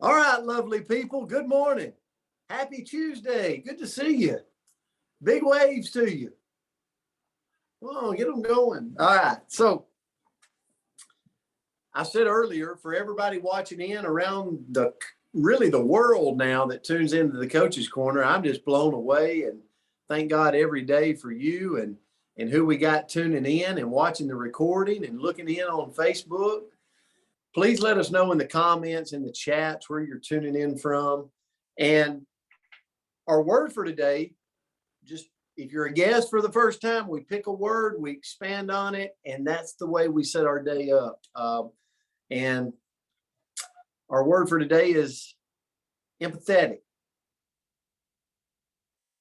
All right, lovely people. Good morning. Happy Tuesday. Good to see you. Big waves to you. Come on, get them going. All right. So I said earlier, for everybody watching in around the world now that tunes into the Coach's Corner, I'm just blown away and thank God every day for you and who we got tuning in and watching the recording and looking in on Facebook. Please let us know in the comments, in the chats, where you're tuning in from. And our word for today, just if you're a guest for the first time, we pick a word, we expand on it, and that's the way we set our day up. And our word for today is empathetic.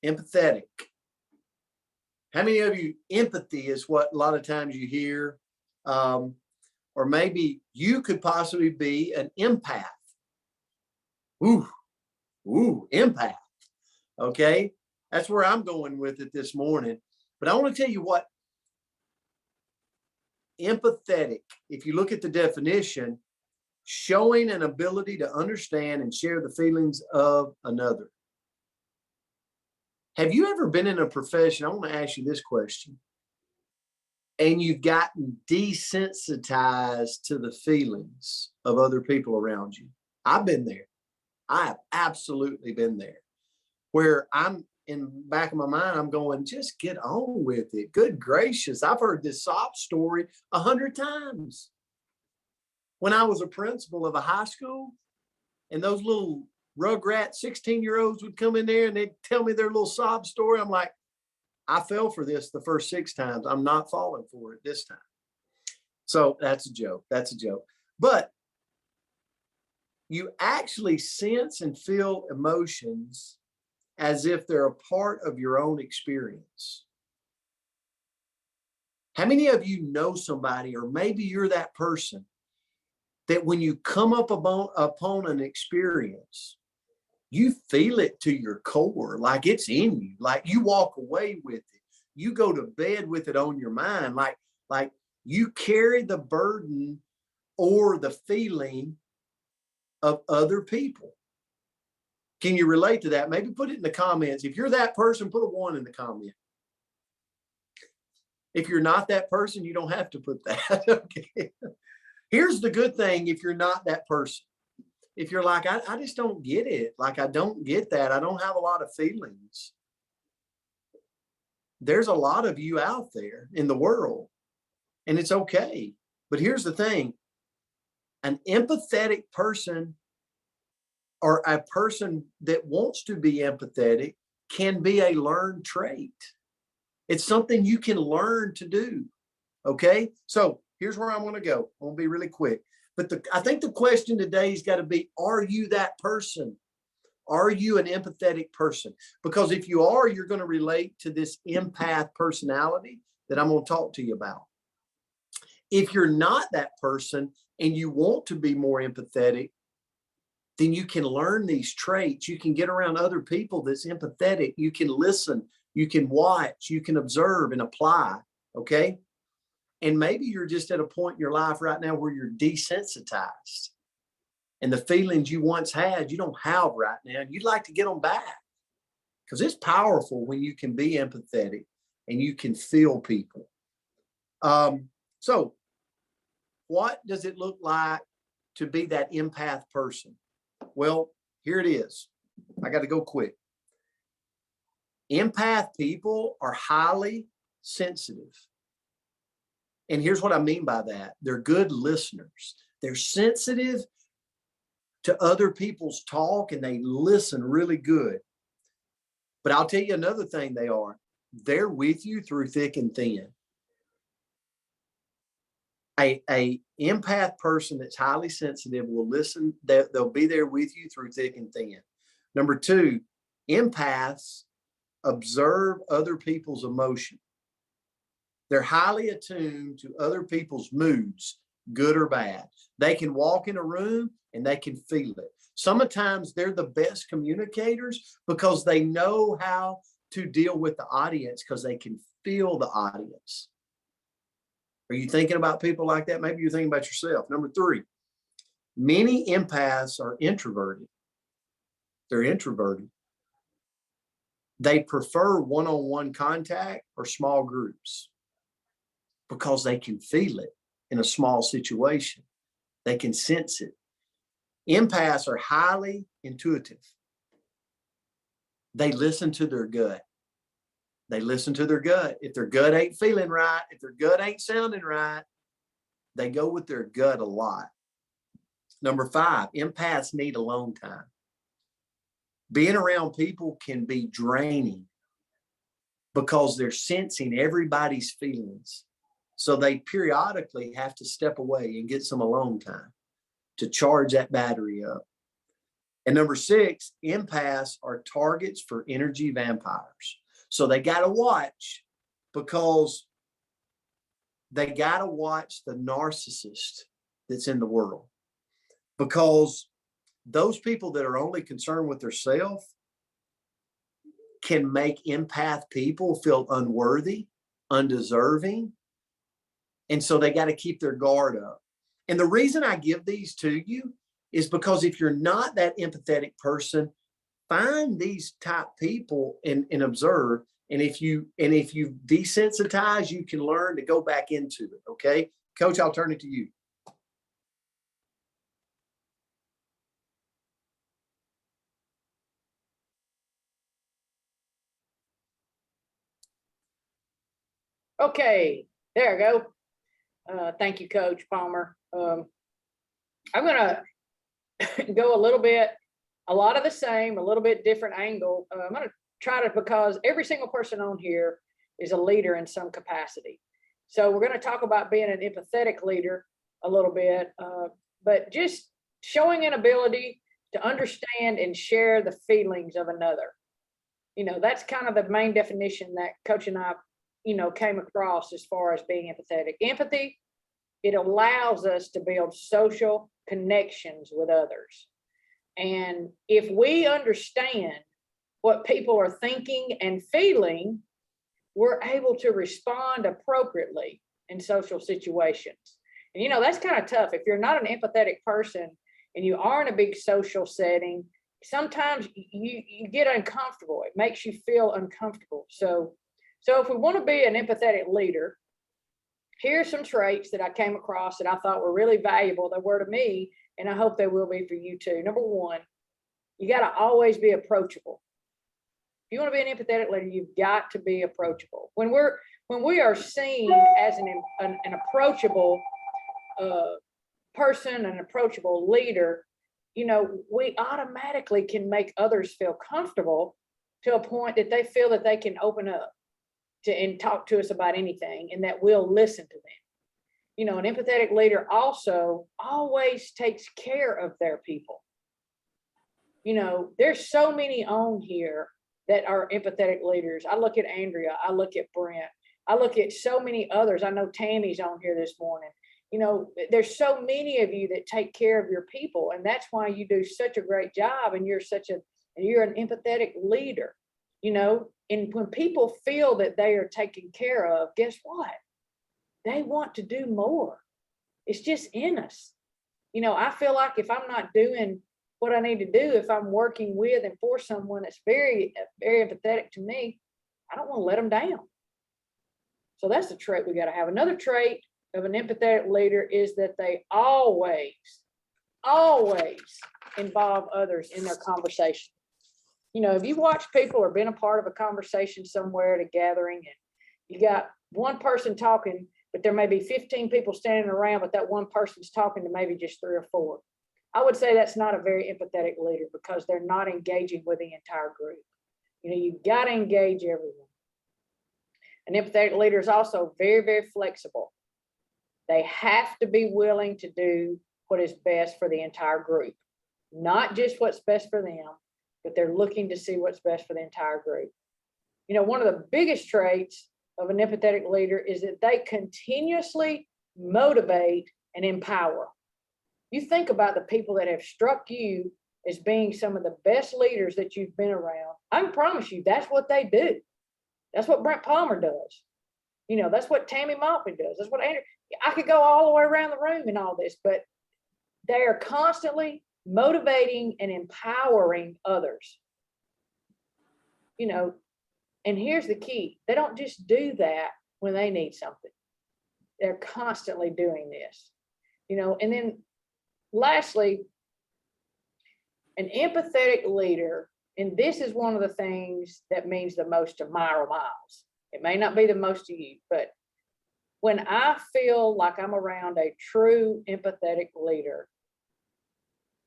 Empathetic. How many of you, empathy is what a lot of times you hear, or maybe you could possibly be an empath. Ooh, empath. Okay, that's where I'm going with it this morning. But I want to tell you what empathetic, if you look at the definition, showing an ability to understand and share the feelings of another. Have you ever been in a profession? I want to ask you this question. And you've gotten desensitized to the feelings of other people around you. I've been there. I have absolutely been there. Where I'm in the back of my mind, I'm going, just get on with it. Good gracious. I've heard this sob story 100 times. When I was a principal of a high school, and those little rugrat 16-year-olds would come in there and they'd tell me their little sob story. I'm like, I fell for this the first 6 times. I'm not falling for it this time. So that's a joke. That's a joke. But you actually sense and feel emotions as if they're a part of your own experience. How many of you know somebody, or maybe you're that person, that when you come up upon an experience, you feel it to your core, like it's in you, like you walk away with it. You go to bed with it on your mind, like you carry the burden or the feeling of other people. Can you relate to that? Maybe put it in the comments. If you're that person, put a 1 in the comment. If you're not that person, you don't have to put that. Okay. Here's the good thing. If you're not that person, if you're like, I just don't get it. Like, I don't get that. I don't have a lot of feelings. There's a lot of you out there in the world, and it's okay. But here's the thing. An empathetic person, or a person that wants to be empathetic, can be a learned trait. It's something you can learn to do. Okay. So here's where I'm going to go. I'm going to be really quick. But I think the question today has got to be, are you that person? Are you an empathetic person? Because if you are, you're going to relate to this empath personality that I'm going to talk to you about. If you're not that person and you want to be more empathetic, then you can learn these traits. You can get around other people that's empathetic. You can listen, you can watch, you can observe and apply. Okay. And maybe you're just at a point in your life right now where you're desensitized, and the feelings you once had, you don't have right now. You'd like to get them back, because it's powerful when you can be empathetic and you can feel people. So what does it look like to be that empath person? Well, here it is. I got to go quick. Empath people are highly sensitive. And here's what I mean by that. They're good listeners. They're sensitive to other people's talk, and they listen really good. But I'll tell you another thing they are. They're with you through thick and thin. A empath person that's highly sensitive will listen. They'll be there with you through thick and thin. Number 2, empaths observe other people's emotion. They're highly attuned to other people's moods, good or bad. They can walk in a room and they can feel it. Sometimes they're the best communicators because they know how to deal with the audience, because they can feel the audience. Are you thinking about people like that? Maybe you're thinking about yourself. Number 3, Many empaths are introverted. They're introverted. They prefer one-on-one contact or small groups because they can feel it in a small situation. They can sense it. Empaths are highly intuitive. They listen to their gut. They listen to their gut. If their gut ain't feeling right, if their gut ain't sounding right, they go with their gut a lot. Number 5, empaths need alone time. Being around people can be draining because they're sensing everybody's feelings. So they periodically have to step away and get some alone time to charge that battery up. And number 6, empaths are targets for energy vampires. So they got to watch, because they got to watch the narcissist that's in the world, because those people that are only concerned with themselves can make empath people feel unworthy, undeserving. And so they got to keep their guard up. And the reason I give these to you is because if you're not that empathetic person, find these type people and observe. And if you desensitize, you can learn to go back into it. Okay, Coach, I'll turn it to you. Okay, there I go. Thank you, Coach Palmer. I'm going to go a lot of the same, a little bit different angle. I'm going to try to, because every single person on here is a leader in some capacity. So we're going to talk about being an empathetic leader a little bit, but just showing an ability to understand and share the feelings of another. That's kind of the main definition that Coach and I came across as far as being empathetic. Empathy, it allows us to build social connections with others. And if we understand what people are thinking and feeling, we're able to respond appropriately in social situations. And that's kind of tough. If you're not an empathetic person and you are in a big social setting, sometimes you get uncomfortable. It makes you feel uncomfortable. So if we want to be an empathetic leader, here's some traits that I came across that I thought were really valuable. They were to me, and I hope they will be for you too. Number 1, you got to always be approachable. If you want to be an empathetic leader, you've got to be approachable. When we are seen as an approachable person, an approachable leader, we automatically can make others feel comfortable to a point that they feel that they can open up and talk to us about anything, and that we'll listen to them. An empathetic leader also always takes care of their people. There's so many on here that are empathetic leaders. I look at Andrea, I look at Brent, I look at so many others. I know Tammy's on here this morning. There's so many of you that take care of your people, and that's why you do such a great job, and you're an empathetic leader. And when people feel that they are taken care of, guess what? They want to do more. It's just in us. I feel like if I'm not doing what I need to do, if I'm working with and for someone that's very, very empathetic to me, I don't want to let them down. So that's the trait we got to have. Another trait of an empathetic leader is that they always involve others in their conversation. If you watch people or been a part of a conversation somewhere at a gathering, and you got one person talking, but there may be 15 people standing around, but that one person's talking to maybe just 3 or 4. I would say that's not a very empathetic leader, because they're not engaging with the entire group. You've got to engage everyone. An empathetic leader is also very, very flexible. They have to be willing to do what is best for the entire group, not just what's best for them, but they're looking to see what's best for the entire group. One of the biggest traits of an empathetic leader is that they continuously motivate and empower. You think about the people that have struck you as being some of the best leaders that you've been around. I can promise you that's what they do. That's what Brent Palmer does. That's what Tammy Maltby does. That's what Andrew. I could go all the way around the room in all this, but they are constantly motivating and empowering others. You know, and here's the key. They don't just do that when they need something. They're constantly doing this, you know. And then lastly, an empathetic leader, and this is one of the things that means the most to Myra Miles. It may not be the most to you, but when I feel like I'm around a true empathetic leader,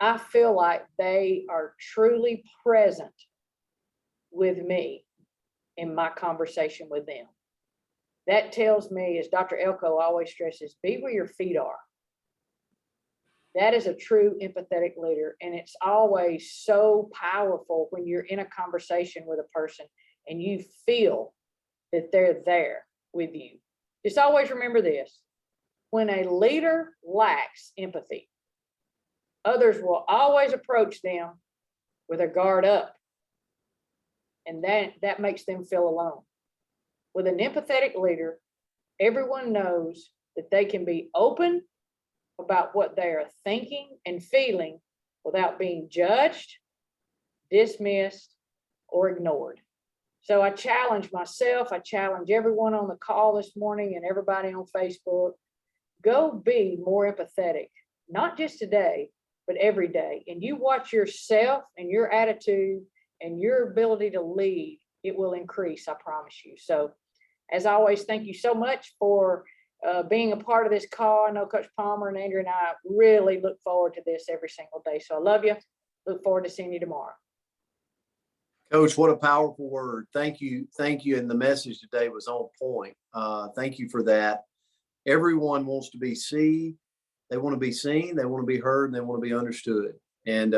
I feel like they are truly present with me in my conversation with them. That tells me, as Dr. Elko always stresses, be where your feet are. That is a true empathetic leader. And it's always so powerful when you're in a conversation with a person and you feel that they're there with you. Just always remember this. When a leader lacks empathy, others will always approach them with their guard up. And that makes them feel alone. With an empathetic leader, everyone knows that they can be open about what they are thinking and feeling without being judged, dismissed, or ignored. So I challenge myself, I challenge everyone on the call this morning and everybody on Facebook, go be more empathetic, not just today, but every day. And you watch yourself and your attitude and your ability to lead, it will increase, I promise you. So as always, thank you so much for being a part of this call. I know Coach Palmer and Andrew and I really look forward to this every single day. So I love you. Look forward to seeing you tomorrow. Coach, what a powerful word. Thank you. Thank you. And the message today was on point. Thank you for that. Everyone wants to be seen. They want to be seen. They want to be heard, and they want to be understood. And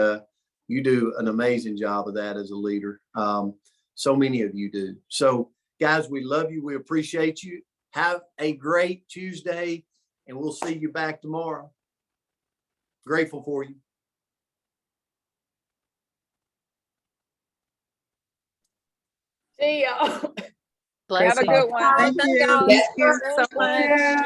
you do an amazing job of that as a leader. So many of you do. So guys, we love you. We appreciate you. Have a great Tuesday, and we'll see you back tomorrow. Grateful for you. See y'all. Have a good one. Thank you. Thank you so much.